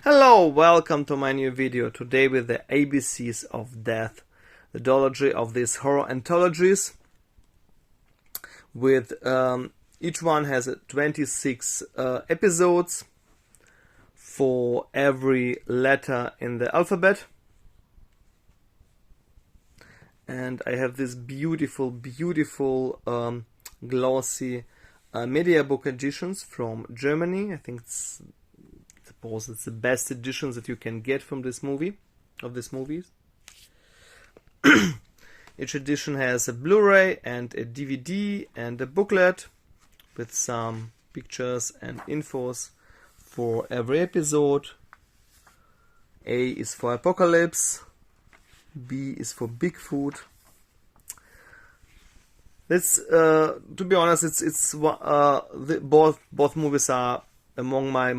Hello, welcome to my new video, today with the ABCs of Death, the duology of these horror anthologies, with each one has 26 episodes for every letter in the alphabet. And I have this beautiful glossy Mediabook editions from Germany. I think it's the best editions that you can get from this movie, of these movies. Each edition has a Blu-ray and a DVD and a booklet with some pictures and infos for every episode. A is for Apocalypse, B is for Bigfoot. Let's to be honest, both movies are among my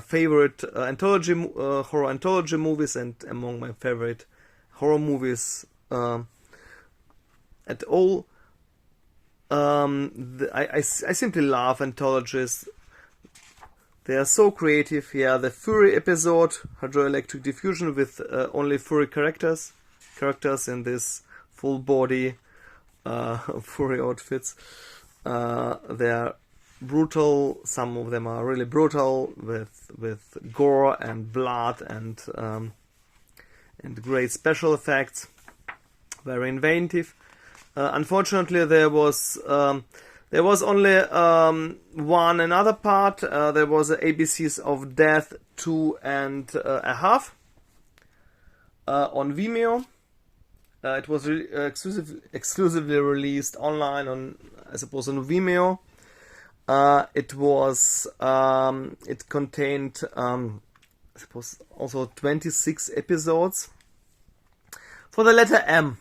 favorite horror anthology movies, and among my favorite horror movies at all. I simply love anthologies. They are so creative. Yeah, the Fury episode, hydroelectric diffusion with only Fury characters in this full body Fury outfits. They are brutal. Some of them are really brutal with gore and blood and great special effects. Very inventive. Unfortunately, there was only another part. There was ABCs of Death 2.5 on Vimeo. It was exclusively released online on Vimeo. It contained also 26 episodes for the letter M.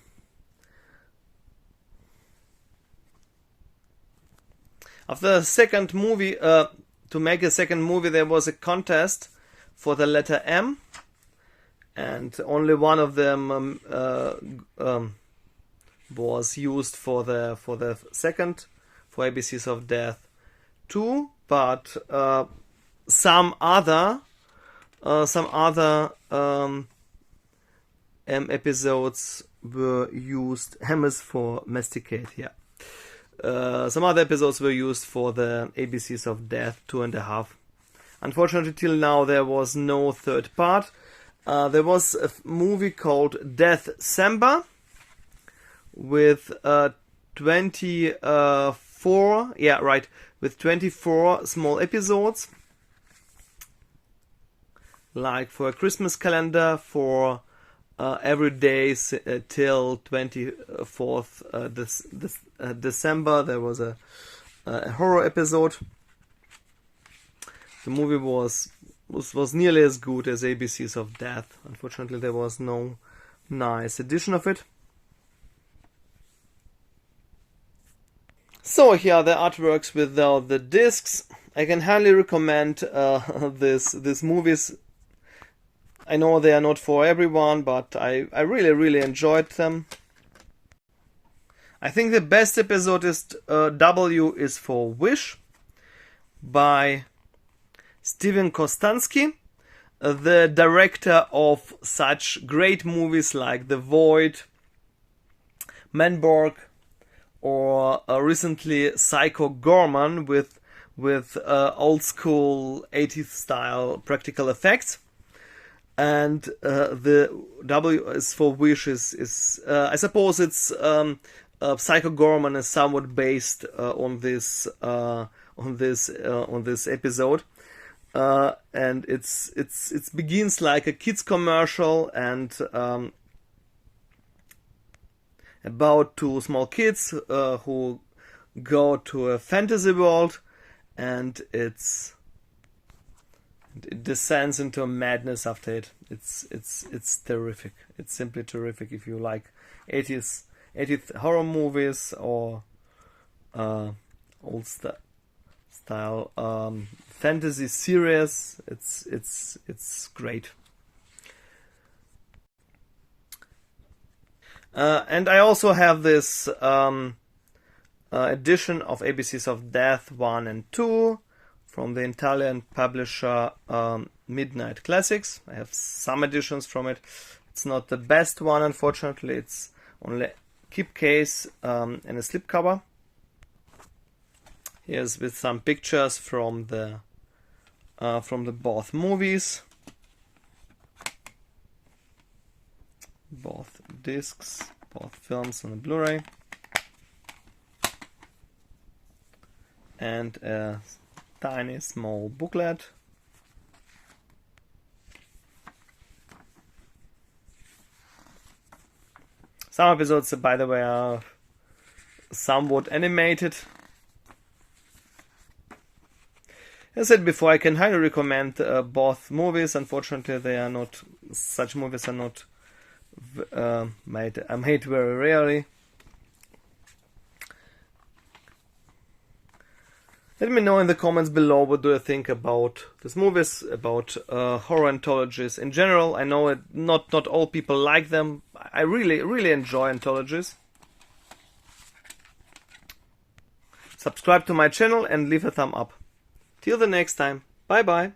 After the second movie, to make a second movie, there was a contest for the letter M, and only one of them was used for the second, for ABCs of Death 2, but some other episodes were used. M is for masticate, yeah. Some other episodes were used for the ABCs of Death 2.5. Unfortunately, till now there was no third part. There was a movie called Death Samba with 24, yeah, right, with 24 small episodes, like for a Christmas calendar for every day till 24th December. There was a horror episode. The movie was nearly as good as ABCs of Death. Unfortunately, there was no nice edition of it. So here are the artworks without the discs. I can highly recommend these movies. I know they are not for everyone, but I really enjoyed them. I think the best episode is W is for Wish by Steven Kostanski, the director of such great movies like The Void, Manborg, or recently Psycho Gorman with old school 80s style practical effects. And the W is for Wish is I suppose it's Psycho Gorman is somewhat based on this episode, and it begins like a kids commercial and about two small kids who go to a fantasy world, and it descends into a madness after it. It's terrific. It's simply terrific. If you like 80s horror movies or old style fantasy series, it's great. And I also have this edition of ABCs of Death 1 and 2 from the Italian publisher Midnight Classics. I have some editions from it. It's not the best one, unfortunately. It's only keep case and a slipcover. Here's with some pictures from the both movies, both discs, both films on the Blu-ray, and a tiny small booklet. Some episodes, by the way, are somewhat animated. As I said before, I can highly recommend both movies. Unfortunately, they are not. Such movies are not made very rarely. Let me know in the comments below what do you think about these movies, about horror anthologies in general. I know not all people like them. I really enjoy anthologies. Subscribe to my channel and leave a thumb up. Till the next time. Bye bye.